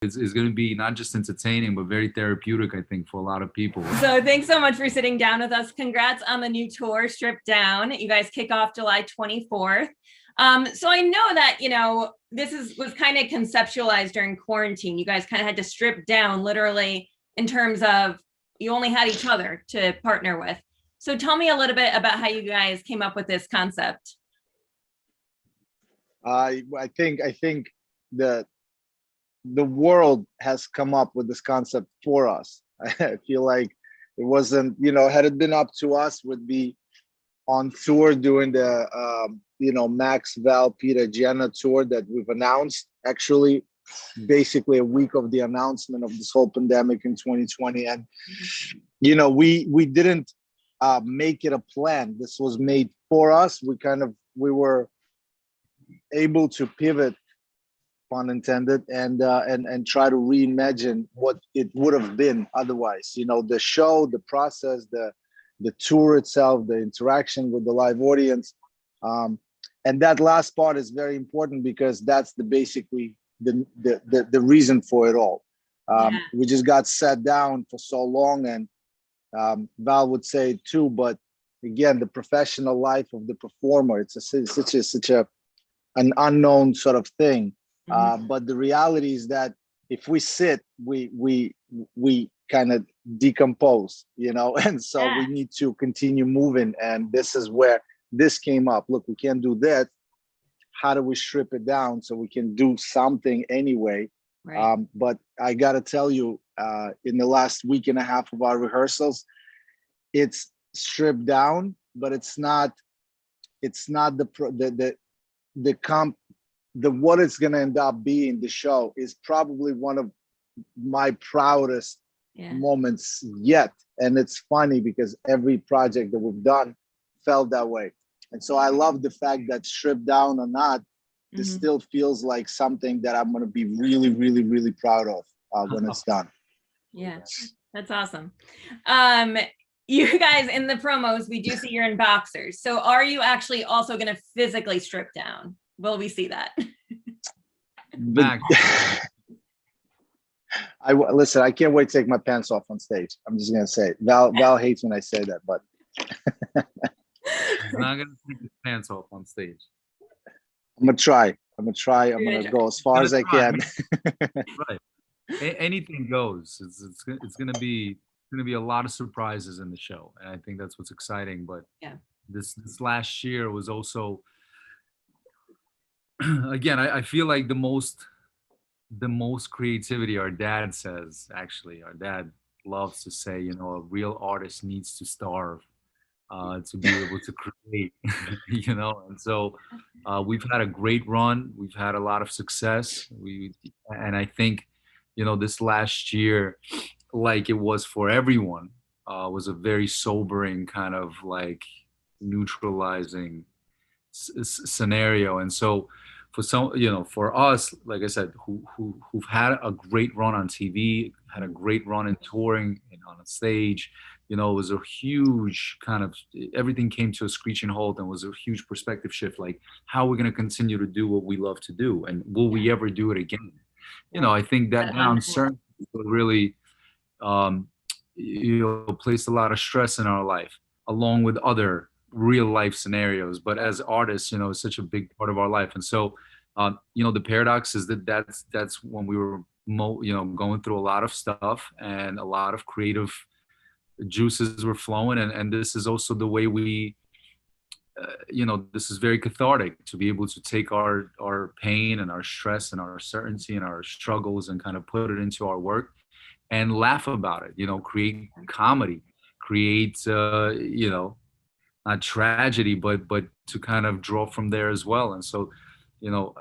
is going to be not just entertaining, but very therapeutic, I think, for a lot of people. So thanks so much for sitting down with us. Congrats on the new tour, Stripped Down. You guys kick off July 24th. So I know that, you know, this was kind of conceptualized during quarantine. You guys kind of had to strip down literally in terms of you only had each other to partner with. So tell me a little bit about how you guys came up with this concept. I think the world has come up with this concept for us. I feel like it wasn't, you know, had it been up to us, would be on tour doing the, you know, Max, Val, Peter, Jenna tour that we've announced, actually, basically a week of the announcement of this whole pandemic in 2020. And, you know, we didn't make it a plan. This was made for us. We were able to pivot, pun intended, and try to reimagine what it would have been otherwise. You know, the show, the process, the tour itself, the interaction with the live audience, and that last part is very important because that's basically the reason for it all. We just got sat down for so long, and Val would say it too. But again, the professional life of the performer, it's such an unknown sort of thing. But the reality is that if we sit, we kind of decompose, you know, and so we need to continue moving. And this is where this came up. Look, we can't do that. How do we strip it down so we can do something anyway? Right. But I got to tell you, in the last week and a half of our rehearsals, it's stripped down, but it's not what it's going to end up being. The show is probably one of my proudest moments yet. And it's funny because every project that we've done felt that way. And so I love the fact that stripped down or not, this still feels like something that I'm going to be really, really, really proud of when it's done. Yeah, that's awesome. You guys, in the promos, we do see you're in boxers. So are you actually also going to physically strip down? Will we see that? Listen, I can't wait to take my pants off on stage. I'm just going to say it. Val hates when I say that, but. He's not going to take his pants off on stage. I'm going to try. I'm going to go as far as I can. Right. Anything goes. It's going to be a lot of surprises in the show. And I think that's what's exciting. But this last year was also, again, I feel like the most creativity, our dad says, actually, our dad loves to say, you know, a real artist needs to starve to be able to create, you know. And so we've had a great run. We've had a lot of success. And I think, you know, this last year, like it was for everyone, was a very sobering kind of like neutralizing scenario. And so for some, you know, for us, like I said, who've had a great run on TV, had a great run in touring and on a stage, you know, it was a huge kind of, everything came to a screeching halt and was a huge perspective shift. Like, how are we going to continue to do what we love to do? And will we ever do it again? You know, I think that uncertainty really, you know, placed a lot of stress in our life, along with other real life scenarios. But as artists, you know, it's such a big part of our life. And so, you know, the paradox is that's when we were, you know, going through a lot of stuff and a lot of creative juices were flowing. And this is also the way we, you know, this is very cathartic to be able to take our pain and our stress and our certainty and our struggles and kind of put it into our work and laugh about it, you know, create comedy, create, you know, not tragedy, but to kind of draw from there as well. And so, you know,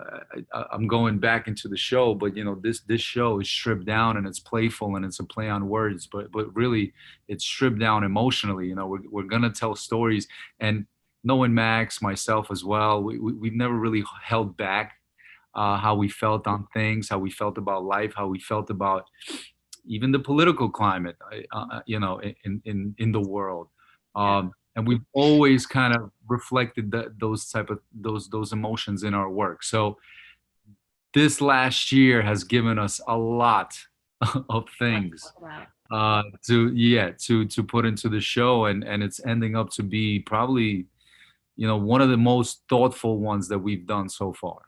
I'm going back into the show, but, you know, this show is stripped down and it's playful and it's a play on words, but really it's stripped down emotionally. You know, we're going to tell stories, and knowing Max, myself as well, we've never really held back how we felt on things, how we felt about life, how we felt about even the political climate, you know, in the world. And we've always kind of reflected those emotions in our work. So this last year has given us a lot of things to put into the show, and it's ending up to be probably, you know, one of the most thoughtful ones that we've done so far.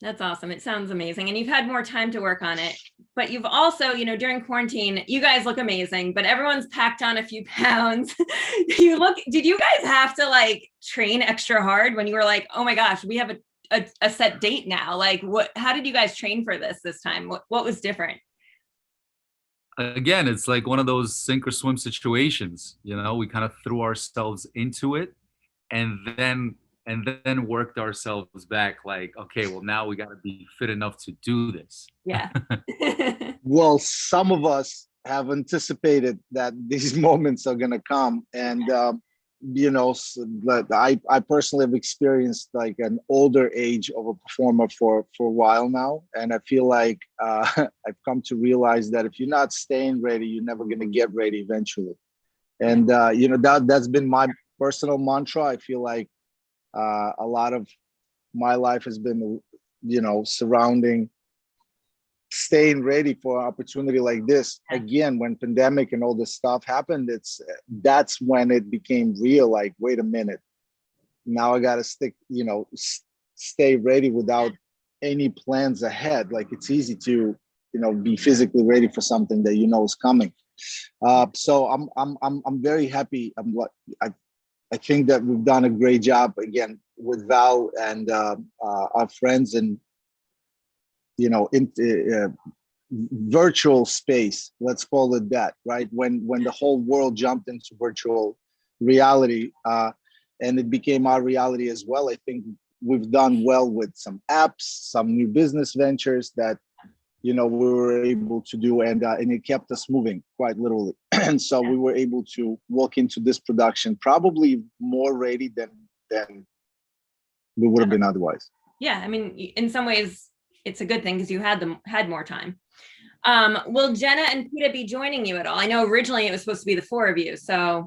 That's awesome. It sounds amazing. And you've had more time to work on it, but you've also, you know, during quarantine, you guys look amazing, but everyone's packed on a few pounds. Did you guys have to like train extra hard when you were like, oh my gosh, we have a set date now? Like how did you guys train for this time? What was different? Again, it's like one of those sink or swim situations, you know, we kind of threw ourselves into it and then worked ourselves back like, okay, well, now we got to be fit enough to do this. Yeah. Well, some of us have anticipated that these moments are going to come. And, you know, I personally have experienced like an older age of a performer for a while now. And I feel like I've come to realize that if you're not staying ready, you're never going to get ready eventually. And, you know, that's been my personal mantra. I feel like a lot of my life has been, you know, surrounding staying ready for an opportunity like this. Again, when pandemic and all this stuff happened, that's when it became real. Like, wait a minute, now I got to stay ready without any plans ahead. Like, it's easy to, you know, be physically ready for something that you know is coming. So I'm very happy. I think that we've done a great job again with Val and our friends and, you know, in virtual space, let's call it that, right? When the whole world jumped into virtual reality and it became our reality as well, I think we've done well with some apps, some new business ventures that, you know, we were able to do, and it kept us moving quite literally. And so we were able to walk into this production probably more ready than we would have been otherwise. Yeah, I mean, in some ways, it's a good thing because you had more time. Will Jenna and Peta be joining you at all? I know originally it was supposed to be the four of you, so.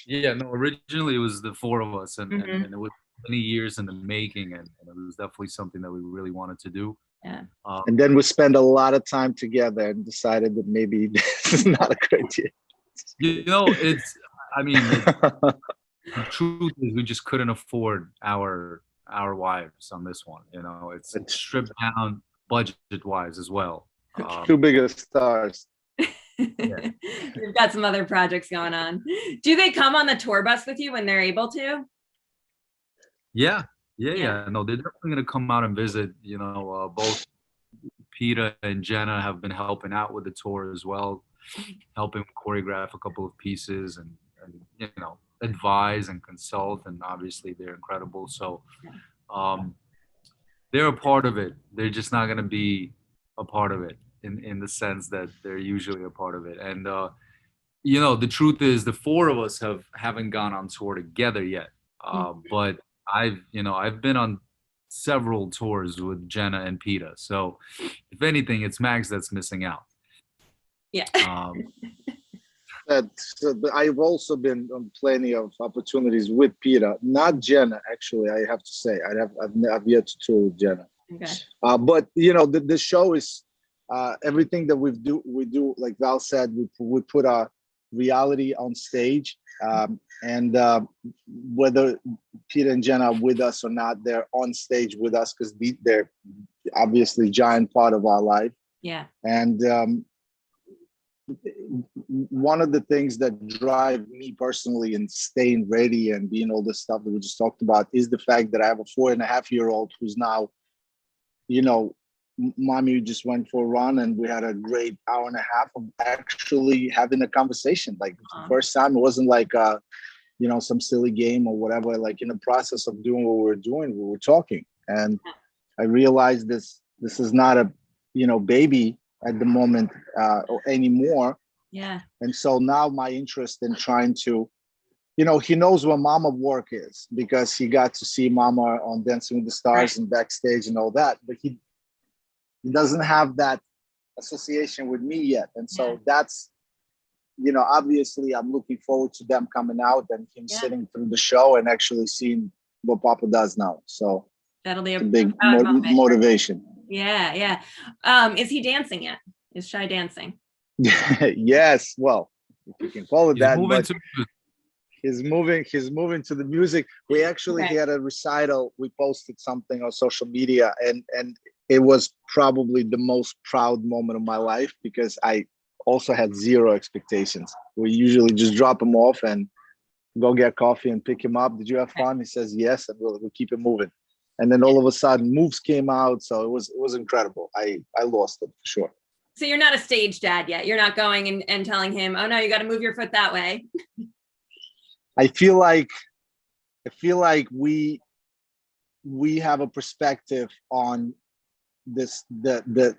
Yeah, no, originally it was the four of us, and it was many years in the making, and it was definitely something that we really wanted to do. Yeah. And then we spent a lot of time together and decided that maybe this is not a good idea. You know, the truth is we just couldn't afford our wives on this one. You know, it's stripped down budget wise as well. Two bigger stars. Yeah. You've got some other projects going on. Do they come on the tour bus with you when they're able to? Yeah. No, they're definitely gonna come out and visit. You know, both Peta and Jenna have been helping out with the tour as well, helping choreograph a couple of pieces and you know, advise and consult, and obviously they're incredible. So they're a part of it. They're just not gonna be a part of it in the sense that they're usually a part of it. And you know, the truth is the four of us haven't gone on tour together yet. But I've been on several tours with Jenna and Peta. So if anything, it's Max that's missing out. Yeah. I've also been on plenty of opportunities with Peta, not Jenna. Actually, I have to say I've yet to tour with Jenna. Okay. But you know, the show is everything that we do. Like Val said, we put our reality on stage, and whether Peta and Jenna are with us or not, they're on stage with us because they're obviously a giant part of our life. Yeah. And one of the things that drive me personally in staying ready and being all this stuff that we just talked about is the fact that I have a 4.5-year-old who's now, you know, mommy just went for a run and we had a great hour and a half of actually having a conversation. Like the first time, it wasn't like you know, some silly game or whatever. Like in the process of doing what we were doing, we were talking, and I realized this is not a, you know, baby at the moment or anymore. Yeah. And so now my interest in trying to, you know, he knows what mama work is because he got to see mama on Dancing with the Stars and backstage and all that, but he doesn't have that association with me yet. And so that's, you know, obviously I'm looking forward to them coming out and him sitting through the show and actually seeing what Papa does now. So That'll be a big proud moment. motivation. Yeah, yeah. Is he dancing yet? Is Shy dancing? Yes, well, if you can call it He's that, moving but to he's moving to the music. We actually Okay. he had a recital. We posted something on social media, and it was probably the most proud moment of my life because I also had zero expectations. We usually just drop him off and go get coffee and pick him up. Did you have fun? He says yes, and we'll keep it moving. And then all of a sudden, moves came out, so it was incredible. I lost it for sure. So you're not a stage dad yet. You're not going and telling him, oh no, you got to move your foot that way. I feel like we have a perspective on this the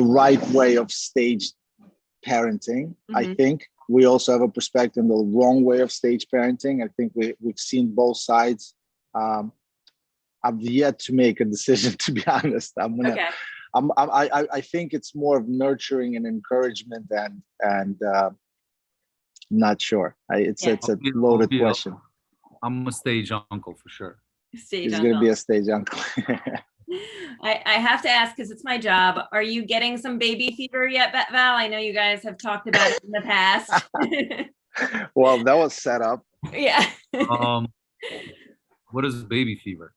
right way of stage parenting. I think we also have a perspective on the wrong way of stage parenting. I think we've seen both sides. I've yet to make a decision, to be honest. I think it's more of nurturing and encouragement and not sure. It's a loaded question. I'm a stage uncle for sure. He's going to be a stage uncle. I have to ask because it's my job. Are you getting some baby fever yet, Val? I know you guys have talked about it in the past. Well, that was set up. Yeah. What is baby fever?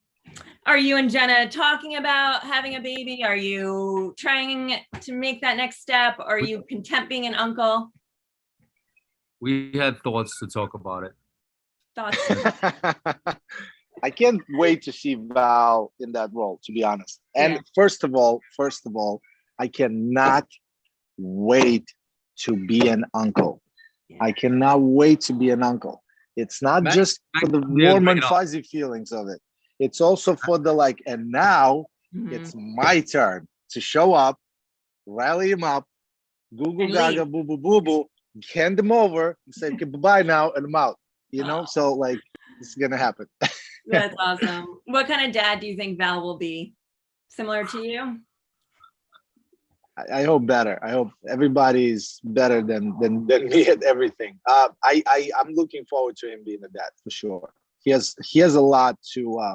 Are you and Jenna talking about having a baby? Are you trying to make that next step? Are you content being an uncle? We had thoughts to talk about it. Thoughts? I can't wait to see Val in that role, to be honest. And first of all, I cannot wait to be an uncle. Yeah. I cannot wait to be an uncle. It's not just for the warm and fuzzy feelings of it. It's also for the like, and now it's my turn to show up, rally him up, Google Gaga, boo boo boo boo, hand him over, and say okay, bye now, and I'm out. You know, so like it's gonna happen. That's awesome. What kind of dad do you think Val will be? Similar to you? I hope better. I hope everybody's better than me at everything. I'm looking forward to him being a dad for sure. He has a lot to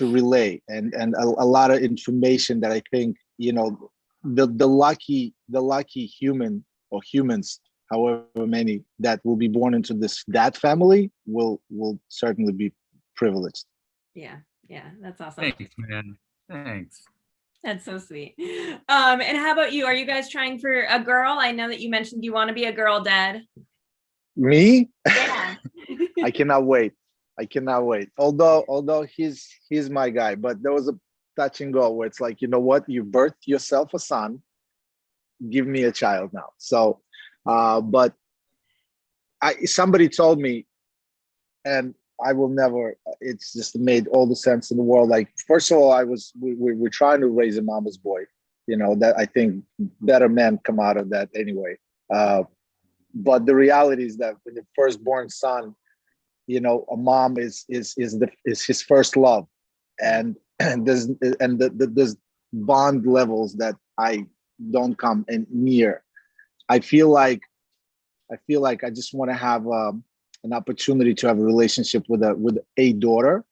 relay and a lot of information that I think, you know, the lucky human or humans, however many that will be born into this dad family will certainly be privileged. Yeah, that's awesome. Thanks, man. Thanks. That's so sweet. And how about you? Are you guys trying for a girl? I know that you mentioned you want to be a girl dad. Me? Yeah. I cannot wait. Although he's my guy, but there was a touch and go where it's like, you know what? You birthed yourself a son. Give me a child now. So, but somebody told me, and I will never. It's just made all the sense in the world. Like, first of all, we're trying to raise a mama's boy. You know that I think better men come out of that anyway. But the reality is that when the firstborn son, you know, a mom is his first love, and there's bond levels that I don't come in near. I feel like I just want to have an opportunity to have a relationship with a daughter.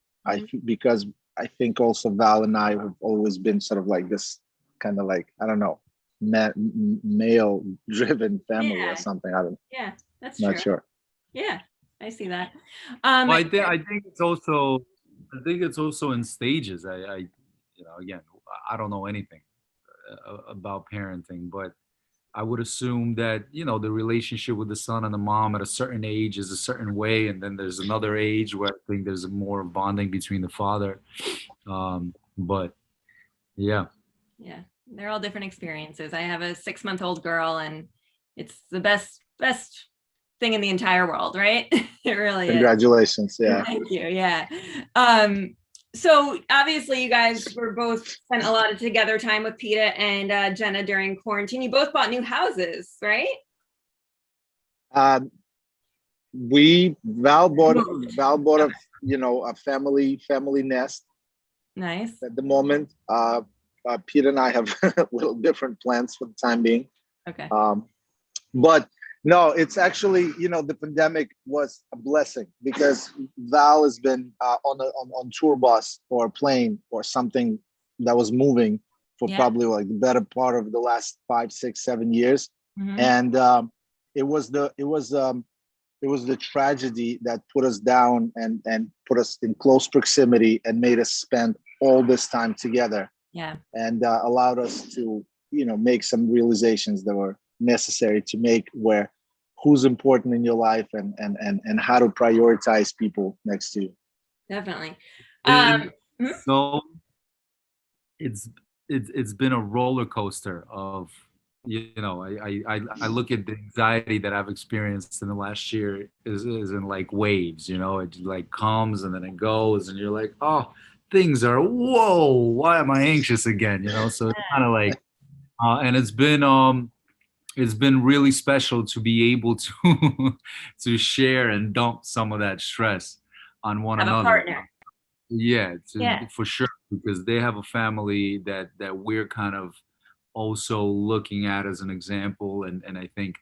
Because I think also Val and I have always been sort of like this kind of like, I don't know, male driven family or something. I don't know. Yeah, that's not true. Sure. Yeah, I see that. Well, I think it's also in stages. I you know, again, I don't know anything about parenting, but I would assume that, you know, the relationship with the son and the mom at a certain age is a certain way. And then there's another age where I think there's more bonding between the father. But yeah. Yeah, they're all different experiences. I have a 6-month-old girl and it's the best thing in the entire world, right? It really Congratulations. is. Yeah. Thank you. Yeah. So obviously you guys were both spent a lot of together time with Peta and Jenna during quarantine. You both bought new houses, right? Val bought a, you know, a family nest. Nice. At the moment, Peta and I have a little different plans for the time being. Okay. But No, it's actually, the pandemic was a blessing because Val has been on tour bus or plane or something that was moving for probably like the better part of the last 5, 6, 7 years. Mhm. And it was the tragedy that put us down and put us in close proximity and made us spend all this time together. Yeah. And allowed us to, make some realizations that were necessary to make, where who's important in your life and how to prioritize people next to you. Definitely. So it's been a roller coaster of, I look at the anxiety that I've experienced in the last year is in like waves, it like comes and then it goes and you're like, oh, things are, whoa, why am I anxious again? So it's kind of like, and it's been really special to be able to to share and dump some of that stress on one Have another. a partner. Yeah, Yeah. for sure, because they have a family that we're kind of also looking at as an example, and I think,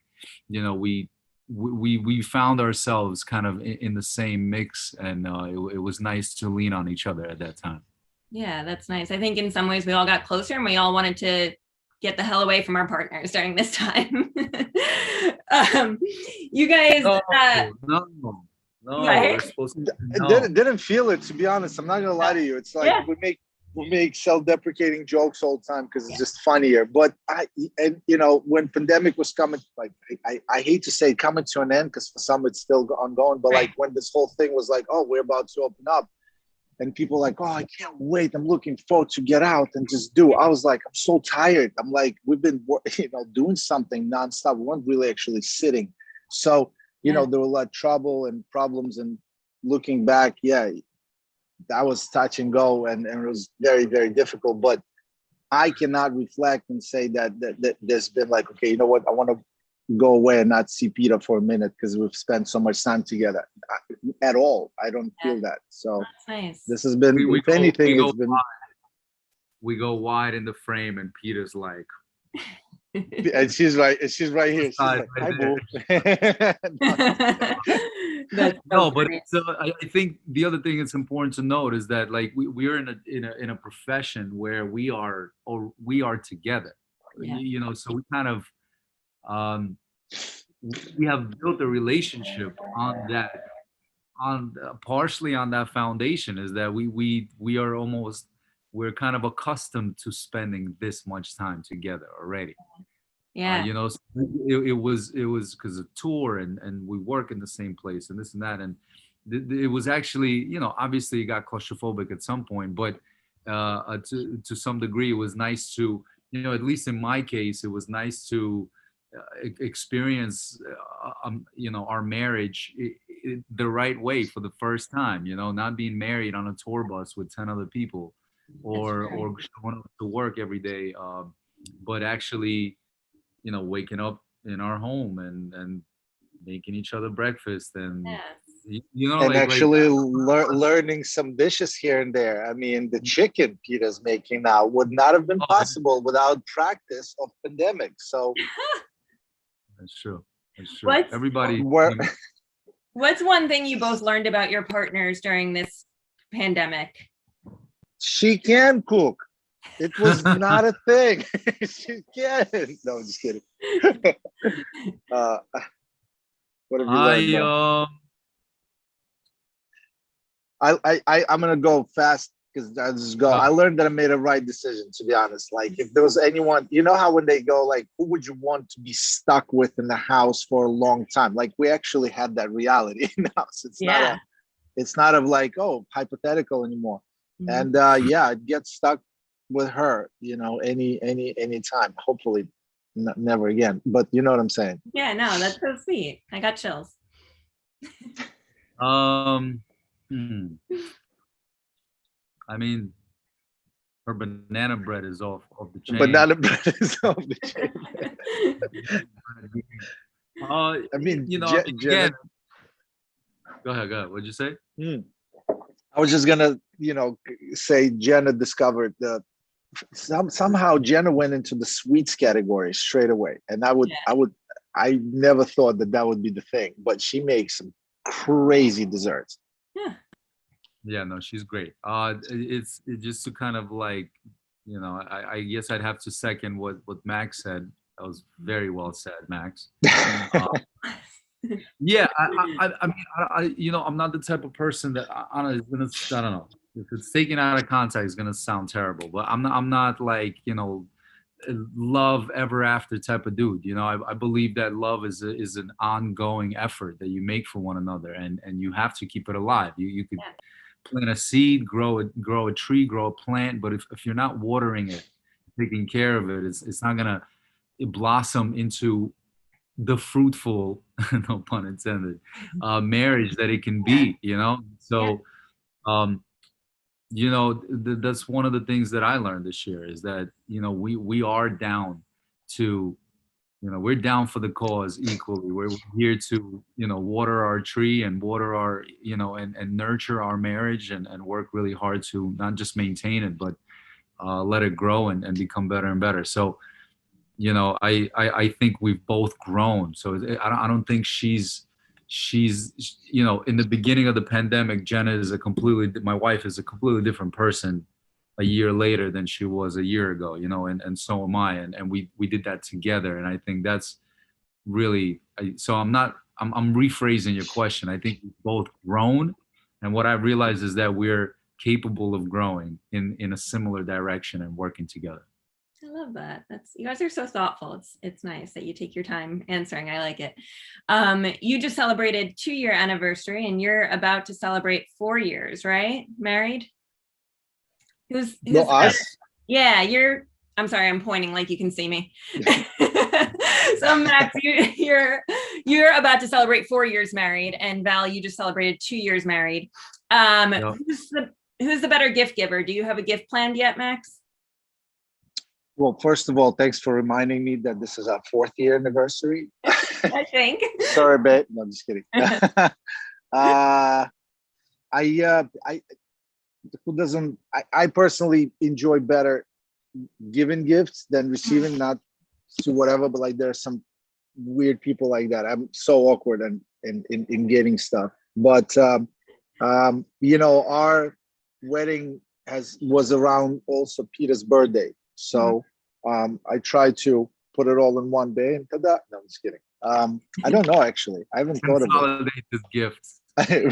we found ourselves kind of in the same mix, and it was nice to lean on each other at that time. Yeah, that's nice. I think in some ways we all got closer and we all wanted to get the hell away from our partners during this time. You guys, no, right? we're supposed to. Didn't feel it, to be honest. I'm not gonna lie to you. It's like we make self-deprecating jokes all the time because it's just funnier. But when pandemic was coming, like I hate to say coming to an end because for some it's still ongoing. But like when this whole thing was like, oh, we're about to open up, and people like, oh, I can't wait. I'm looking forward to get out and just do. I was like, I'm so tired. I'm like, we've been, doing something nonstop. We weren't really actually sitting. So, there were a lot of trouble and problems. And looking back, that was touch and go. And it was very, very difficult. But I cannot reflect and say that there's been like, okay, you know what? I want to go away and not see Peter for a minute because we've spent so much time together at all. I don't feel that. So that's nice. This has been, if anything, it's been. We go wide in the frame, and Peter's like, and she's right here. She's like, hi, boo. No, but I think the other thing it's important to note is that like we're in a profession where we are together. So we kind of we have built a relationship on that, partially on that foundation, is that we're kind of accustomed to spending this much time together already. Yeah. So it was because of tour and we work in the same place and this and that, and it was actually, obviously it got claustrophobic at some point, but to some degree it was nice to, at least in my case, it was nice to experience our marriage the right way for the first time, not being married on a tour bus with 10 other people or showing up to work every day, but actually waking up in our home and making each other breakfast and learning some dishes here and there. I mean, the chicken Peter's making now would not have been possible without practice of pandemic. So that's true. What's one thing you both learned about your partners during this pandemic? She can cook. It was not a thing. She can. No, I'm just kidding. What have you learned? I'm gonna go fast because I just go. I learned that I made a right decision, to be honest. Like if there was anyone, how when they go like, who would you want to be stuck with in the house for a long time? Like we actually had that reality in the house. It's not of like, oh, hypothetical anymore. Mm-hmm. And I'd get stuck with her, any time. Hopefully never again. But you know what I'm saying? Yeah, no, that's so sweet. I got chills. I mean, her banana bread is off the chain. Banana bread is off the chain. I mean, Jenna. Go ahead. What'd you say? I was just gonna, say Jenna discovered somehow Jenna went into the sweets category straight away, and I would I never thought that would be the thing, but she makes some crazy desserts. Yeah. Yeah, no, she's great. It's just to kind of like, I guess I'd have to second what Max said. That was very well said, Max. Yeah, I mean, I'm not the type of person that I don't know. If it's taken out of context, it's gonna sound terrible, but I'm not like, love ever after type of dude. I believe that love is an ongoing effort that you make for one another, and you have to keep it alive. You could plant a seed, grow a tree, grow a plant, but if you're not watering it, taking care of it, it's not gonna blossom into the fruitful, no pun intended, marriage that it can be. So that's one of the things that I learned this year, is that we are down to, we're down for the cause equally. We're here to water our tree and water our and nurture our marriage, and work really hard to not just maintain it, but let it grow and become better and better. So I think we've both grown. So I don't think she's in the beginning of the pandemic, Jenna my wife is a completely different person a year later than she was a year ago, and so am I. And we did that together. And I think that's really, so I'm rephrasing your question. I think we've both grown. And what I realized is that we're capable of growing in a similar direction and working together. I love that. You guys are so thoughtful. It's nice that you take your time answering. I like it. You just celebrated 2-year anniversary, and you're about to celebrate 4 years, right? Married? Who's us? Yeah, I'm sorry, I'm pointing like you can see me. So Max, you're about to celebrate 4 years married, and Val, you just celebrated 2 years married. Yep. Who's the better gift giver? Do you have a gift planned yet, Max? Well, first of all, thanks for reminding me that this is our 4th year anniversary. I think. Sorry, babe. No, I'm just kidding. I personally enjoy better giving gifts than receiving, not to whatever, but like there are some weird people like that. I'm so awkward in getting stuff. But our wedding was around also Peter's birthday. So I tried to put it all in one day, and ta-da. No, I'm just kidding. I don't know, actually. I haven't thought about it. Consolidate the gifts.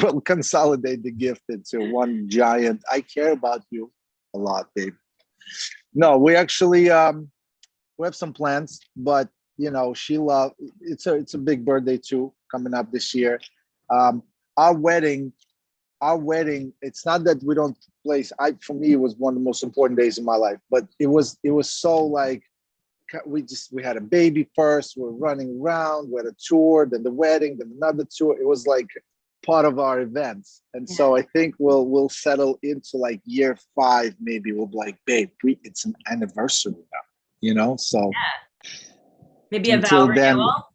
We'll consolidate the gift into one giant, I care about you a lot, babe. No, we actually we have some plans, but it's a big birthday too coming up this year. Our wedding, it's not that we don't place. For me, it was one of the most important days in my life, but it was so like, we had a baby first, we're running around, we had a tour, then the wedding, then another tour. It was like part of our events. And so I think we'll settle into like year 5, maybe we'll be like, babe, it's an anniversary now, so maybe a vow renewal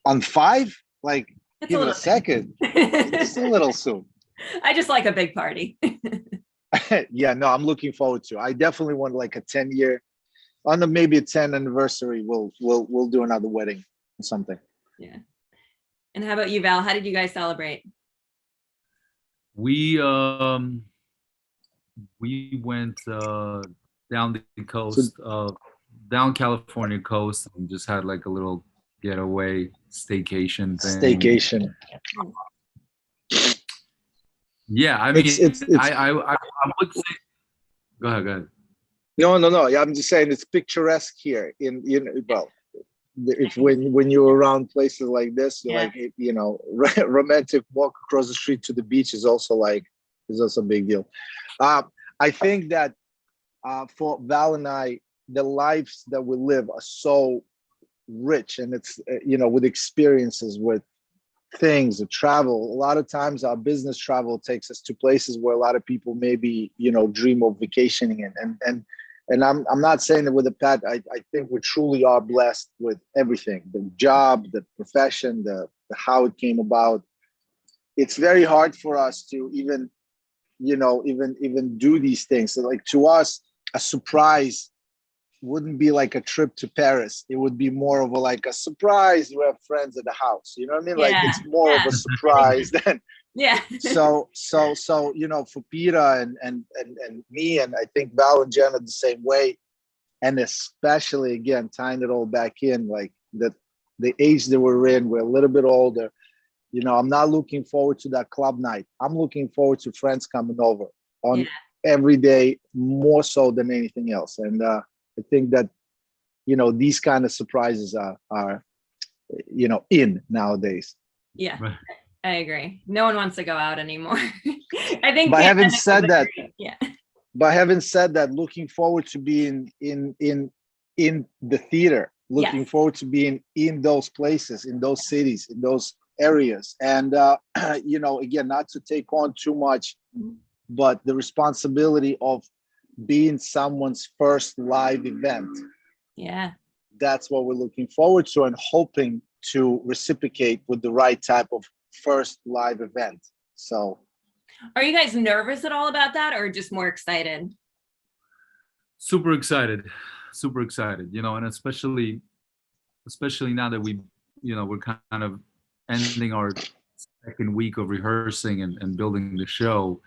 on 5, like, it's give it a second. It's a little soon. I just like a big party. Yeah, no, I'm looking forward to. I definitely want like a 10-year, on maybe a 10th anniversary. We'll do another wedding or something. Yeah. And how about you, Val? How did you guys celebrate? We went down the coast, down California coast, and just had like a little getaway staycation thing. Staycation. Yeah, I mean, I would say. Go ahead. No. I'm just saying it's picturesque here. If when you're around places like this, you're like, romantic walk across the street to the beach is also a big deal. I think that for Val and I, the lives that we live are so rich, and it's with experiences, with things, the travel. A lot of times our business travel takes us to places where a lot of people maybe dream of vacationing in, and I'm not saying it with a pat. I think we truly are blessed with everything, the job, the profession, the how it came about. It's very hard for us to even do these things. So like, to us, a surprise wouldn't be like a trip to Paris. It would be more of a like a surprise. We have friends at the house. You know what I mean? Like Yeah, it's more of a surprise than yeah. so you know, for Peter and me, and I think Val and Jenna the same way, and especially again tying it all back in, like the age that we're in, we're a little bit older. You know, I'm not looking forward to that club night. I'm looking forward to friends coming over on every day, more so than anything else. And I think that, you know, these kind of surprises are you know, in nowadays. Yeah, I agree. No one wants to go out anymore. I think. But having said that, yeah. But having said that, looking forward to being in the theater, looking forward to being in those places, in those cities, in those areas, and you know, again, not to take on too much, but the responsibility of being someone's first live event. Yeah, that's what we're looking forward to, and hoping to reciprocate with the right type of first live event. So are you guys nervous at all about that, or just more excited? Super excited, you know, and especially now that we're kind of ending our second week of rehearsing and building the show.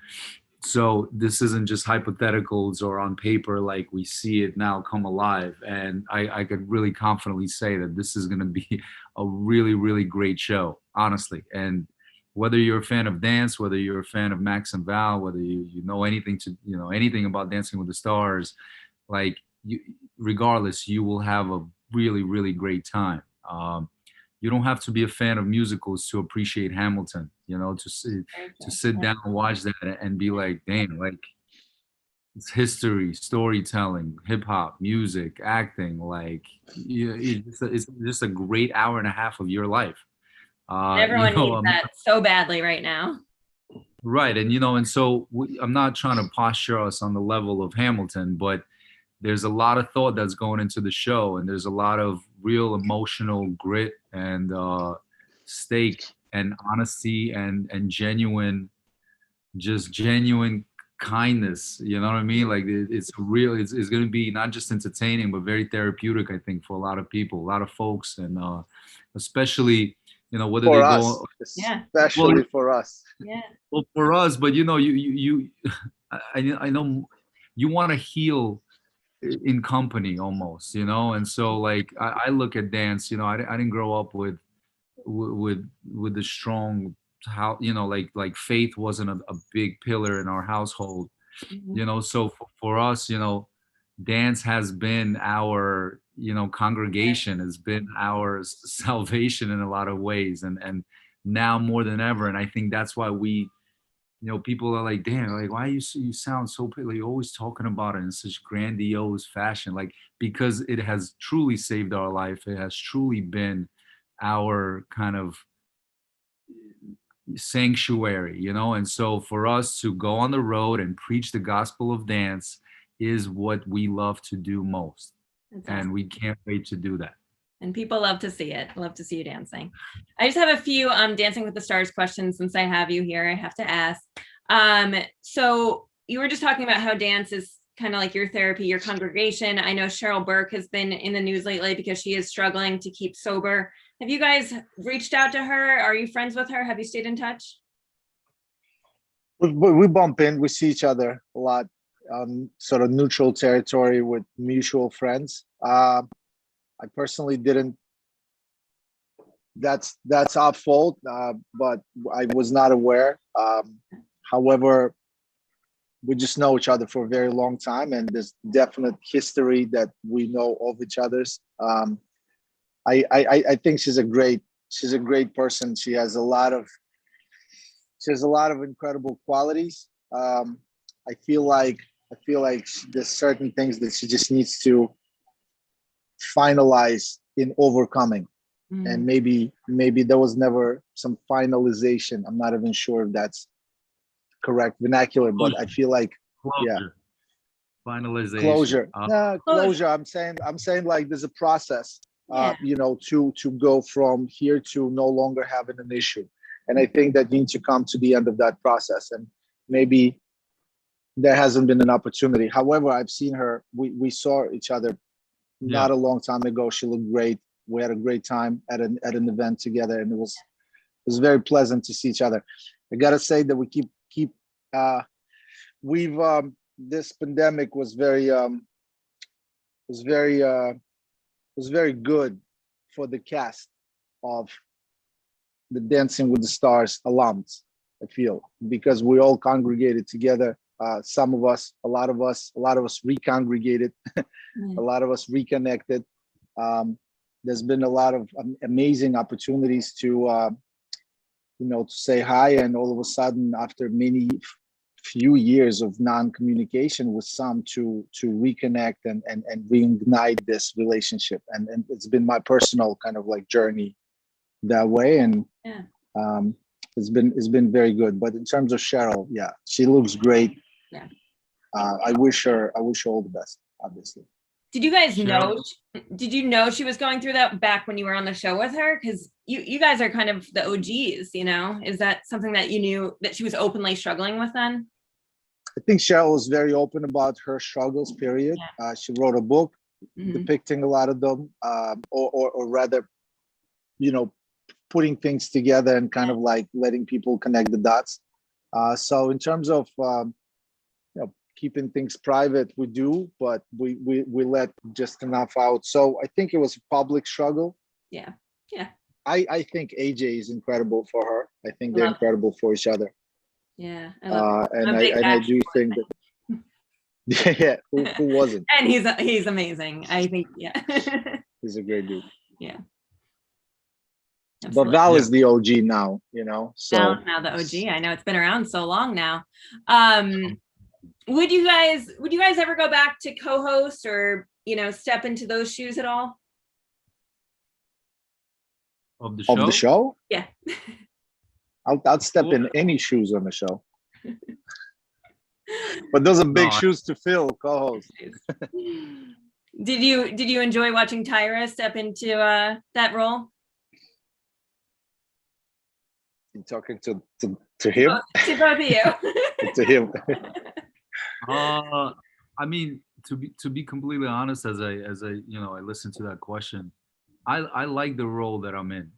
So this isn't just hypotheticals or on paper, like we see it now come alive. And I could really confidently say that this is going to be a really, really great show, honestly. And whether you're a fan of dance, whether you're a fan of Maksim Val, whether you know anything about Dancing with the Stars, like regardless, you will have a really, really great time. You don't have to be a fan of musicals to appreciate Hamilton, you know, to sit down and watch that and be like, damn, like it's history, storytelling, hip hop, music, acting, like it's just a great hour and a half of your life. Everyone needs that so badly right now. Right. And, you know, and so I'm not trying to posture us on the level of Hamilton, but there's a lot of thought that's going into the show, and there's a lot of real emotional grit and stake and honesty and genuine kindness. You know what I mean? Like it's going to be not just entertaining, but very therapeutic, I think, for a lot of people, a lot of folks, and especially, you know, whether for they us, go, especially for us. Yeah. Well, for us, but you know, I know you want to heal in company almost, you know, and so like I look at dance, you know, I didn't grow up with the strong, how, you know, like faith wasn't a big pillar in our household, you know, so for us, you know, dance has been our, you know, congregation, has been our salvation in a lot of ways, and now more than ever. And I think that's why we, you know, people are like, damn, like, why you sound so, like, you're always talking about it in such grandiose fashion, like, because it has truly saved our life. It has truly been our kind of sanctuary, you know. And so for us to go on the road and preach the gospel of dance is what we love to do most. And we can't wait to do that. And people love to see it. Love to see you dancing. I just have a few Dancing with the Stars questions since I have you here. I have to ask. So you were just talking about how dance is kind of like your therapy, your congregation. I know Cheryl Burke has been in the news lately because she is struggling to keep sober. Have you guys reached out to her? Are you friends with her? Have you stayed in touch? We bump in. We see each other a lot. Sort of neutral territory with mutual friends. I personally didn't. That's our fault, but I was not aware. However, we just know each other for a very long time, and there's definite history that we know of each other's. I think she's a great person. She has a lot of incredible qualities. I feel like there's certain things that she just needs to finalize in overcoming. And maybe there was never some finalization. I'm not even sure if that's correct vernacular, but I feel like finalization. Closure. Closure. I'm saying like there's a process, you know, to go from here to no longer having an issue. And I think that you need to come to the end of that process. And maybe there hasn't been an opportunity. However, I've seen her. We saw each other not a long time ago. She looked great. We had a great time at an event together, and it was very pleasant to see each other. I gotta say that we keep we've this pandemic was very good for the cast of the Dancing with the Stars alums, I feel, because we all congregated together. Some of us, a lot of us recongregated, a lot of us reconnected. There's been a lot of amazing opportunities to to say hi, and all of a sudden, after few years of non-communication with some, to reconnect and reignite this relationship. And it's been my personal kind of like journey that way. And it's been very good. But in terms of Cheryl, she looks great. Yeah. I wish her all the best, obviously. Did you guys know? Did you know she was going through that back when you were on the show with her? Because you guys are kind of the OGs, you know. Is that something that you knew that she was openly struggling with then? I think Cheryl was very open about her struggles. Period. Yeah. She wrote a book depicting a lot of them, or rather, putting things together and kind of like letting people connect the dots. So in terms of keeping things private, we do, but we let just enough out. So I think it was a public struggle. Yeah. I think AJ is incredible for her. I think they're incredible for each other. Yeah. I do think that. Who wasn't? And he's amazing. I think. He's a great dude. Yeah. Absolutely. But Val is the OG now, So now the OG. I know it's been around so long now. Would you guys ever go back to co-host or step into those shoes at all? Of the show? Of the show? Yeah. I'd step in any shoes on the show. But those are big shoes to fill, co-host. Did you enjoy watching Tyra step into that role? You talking to him? To both of you. To him. I mean, to be completely honest, as I I listen to that question, I like the role that I'm in.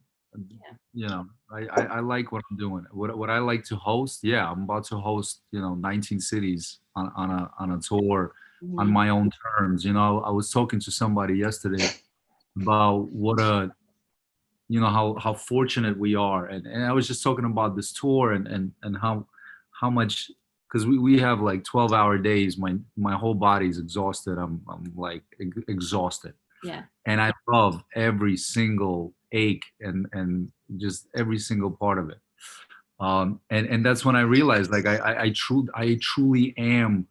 I like what I'm doing. What I like to host. Yeah, I'm about to host 19 cities on a tour on my own terms. I was talking to somebody yesterday about what how fortunate we are, and I was just talking about this tour and how much, because we have like 12-hour days. My whole body's exhausted. I'm like exhausted. Yeah. And I love every single ache and just every single part of it. And that's when I realized, like, I truly am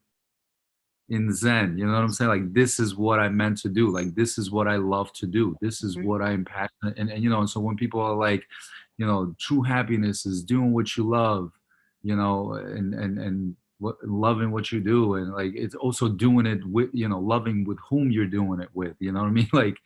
in Zen. You know what I'm saying? Like, this is what I meant to do. Like, this is what I love to do. This is what I'm passionate. And so when people are like, true happiness is doing what you love, and loving what you do, and like it's also doing it with loving with whom you're doing it with, you know what I mean? Like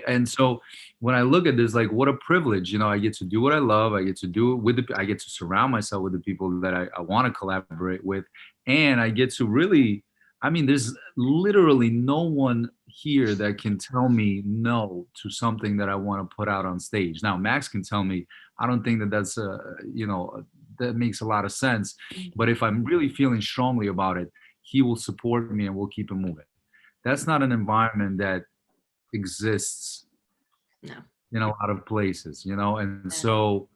and so when I look at this, like, what a privilege, I get to do what I love. I get to do it with I get to surround myself with the people that I want to collaborate with, and I get to really, there's literally no one here that can tell me no to something that I want to put out on stage. Now Max can tell me, I don't think that's that makes a lot of sense. But if I'm really feeling strongly about it, he will support me and we'll keep it moving. That's not an environment that exists in a lot of places, and so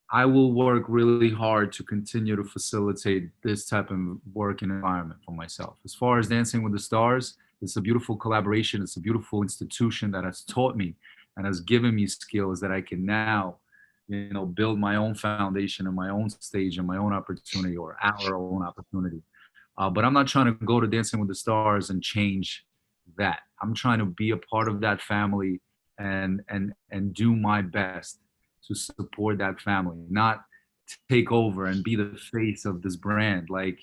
I will work really hard to continue to facilitate this type of working environment for myself. As far as Dancing with the Stars, it's a beautiful collaboration. It's a beautiful institution that has taught me and has given me skills that I can now build my own foundation and my own stage and my own opportunity, or our own opportunity. But I'm not trying to go to Dancing with the Stars and change that. I'm trying to be a part of that family and do my best to support that family, not take over and be the face of this brand. Like,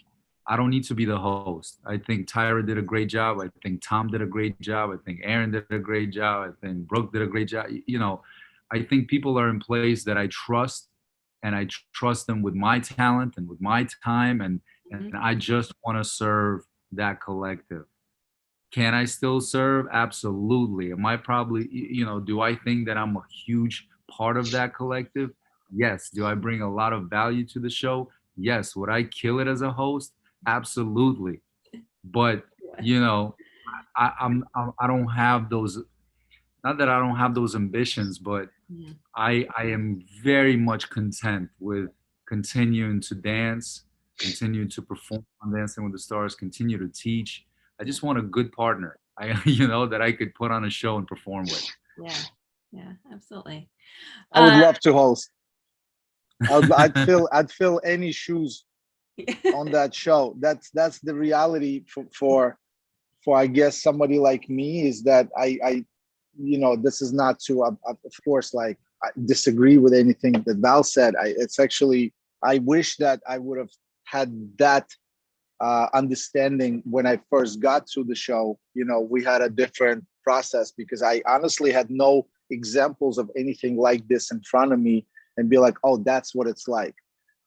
I don't need to be the host. I think Tyra did a great job. I think Tom did a great job. I think Aaron did a great job. I think Brooke did a great job. I think people are in place that I trust, and I trust them with my talent and with my time. And I just want to serve that collective Can I still serve? Absolutely. Am I probably, you know, do I think that I'm a huge part of that collective? Yes. Do I bring a lot of value to the show? Yes. Would I kill it as a host? Absolutely. But, you know, I don't have those, not that I don't have those ambitions, but Yeah. I am very much content with continuing to dance, continue to perform on Dancing with the Stars, continue to teach. I just want a good partner, you know, that I could put on a show and perform with. Yeah. Yeah, absolutely. I would love to host. I'd fill any shoes on that show. That's the reality for I guess somebody like me, is that I you know, this is not to of course, like, I disagree with anything that Val said. It's actually, I wish that I would have had that understanding when I first got to the show. You know, we had a different process, because I honestly had no examples of anything like this in front of me and be like, oh, that's what it's like.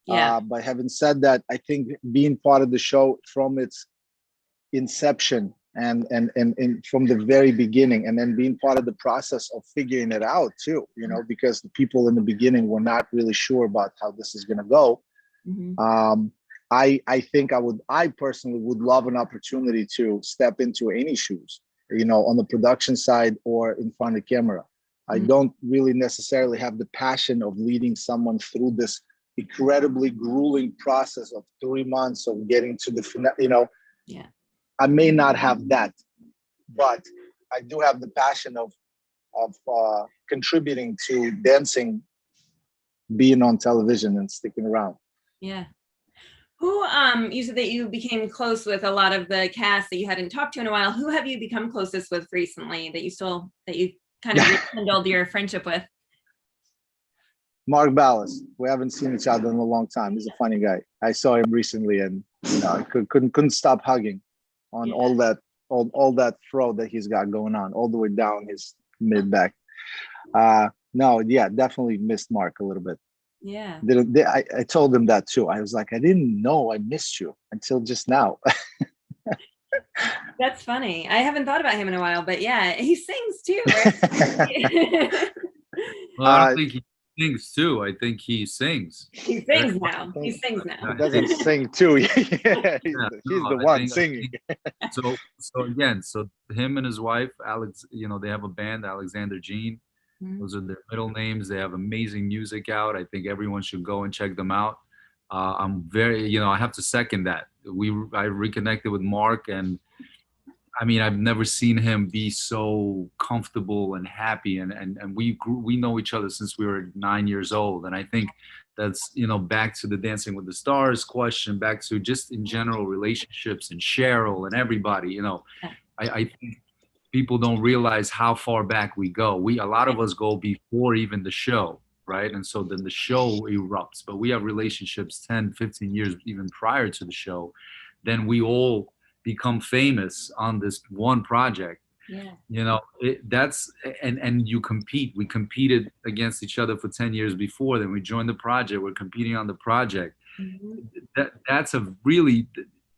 Yeah. But having said that, I think being part of the show from its inception and from the very beginning, and then being part of the process of figuring it out too, you know, because the people in the beginning were not really sure about how this is going to go. Mm-hmm. I think I personally would love an opportunity to step into any shoes, you know, on the production side or in front of the camera. I don't really necessarily have the passion of leading someone through this incredibly grueling process of 3 months of getting to the, you know. Yeah. I may not have that, but I do have the passion of contributing to dancing, being on television and sticking around. Yeah. Who, you said that you became close with a lot of the cast that you hadn't talked to in a while. Who have you become closest with recently that you kind of rekindled your friendship with? Mark Ballas. We haven't seen each other in a long time. He's a funny guy. I saw him recently, and you know, I couldn't stop hugging on all that fro that he's got going on, all the way down his mid back. No, yeah, definitely missed Mark a little bit. Yeah. I told him that too. I was like, I didn't know I missed you until just now. That's funny. I haven't thought about him in a while, but yeah, he sings too, right? Well, I don't think he sings too. I think he sings. He sings now. He sings now. He doesn't sing too. Yeah, he's the one singing. So again, so him and his wife, Alex, you know, they have a band, Alexander Jean. Those are their middle names. They have amazing music out. I think everyone should go and check them out. I'm very, you know, I have to second that. I reconnected with Mark, and I mean, I've never seen him be so comfortable and happy. And we know each other since we were 9 years old. And I think that's, you know, back to the Dancing with the Stars question, back to just in general relationships and Cheryl and everybody, you know, I think people don't realize how far back we go. A lot of us go before even the show, right? And so then the show erupts, but we have relationships 10, 15 years even prior to the show. Then we all become famous on this one project. Yeah. You know, and you compete. We competed against each other for 10 years before. Then we joined the project. We're competing on the project. That's a really,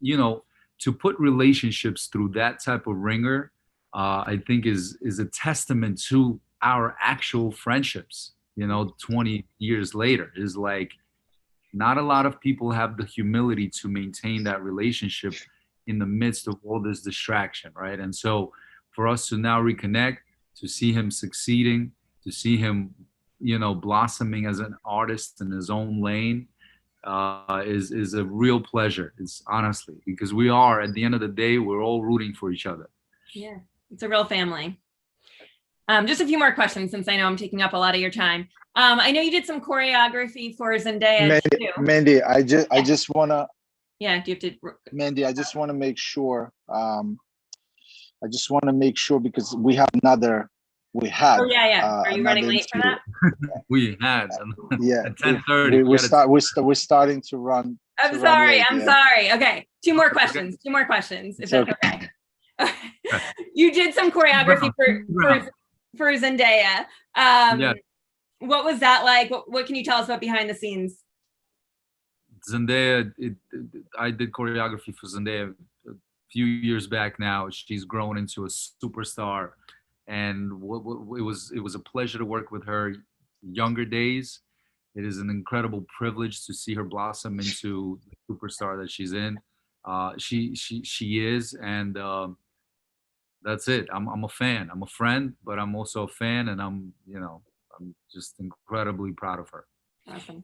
you know, to put relationships through that type of ringer, I think is a testament to our actual friendships, you know, 20 years later. Is like, not a lot of people have the humility to maintain that relationship in the midst of all this distraction, right? And so for us to now reconnect, to see him succeeding, to see him, you know, blossoming as an artist in his own lane, is a real pleasure. It's honestly, because we are, at the end of the day, we're all rooting for each other. Yeah, it's a real family. Just a few more questions, since I know I'm taking up a lot of your time. I know you did some choreography for Zendaya too. Mandy, I just wanna. Yeah, do you have to? Mandy, I just want to make sure. Because we have another. We had. Oh yeah. Are you running late for that? We had. Yeah. At 10:30. We're starting to run. I'm sorry. Okay, two more questions. If that's okay. You did some choreography for Zendaya. What was that like? What can you tell us about behind the scenes? Zendaya, I did choreography for Zendaya few years back now. She's grown into a superstar, and it was a pleasure to work with her younger days. It is an incredible privilege to see her blossom into the superstar that she's in. She is, and that's it. I'm a fan. I'm a friend, but I'm also a fan, and I'm just incredibly proud of her. Awesome.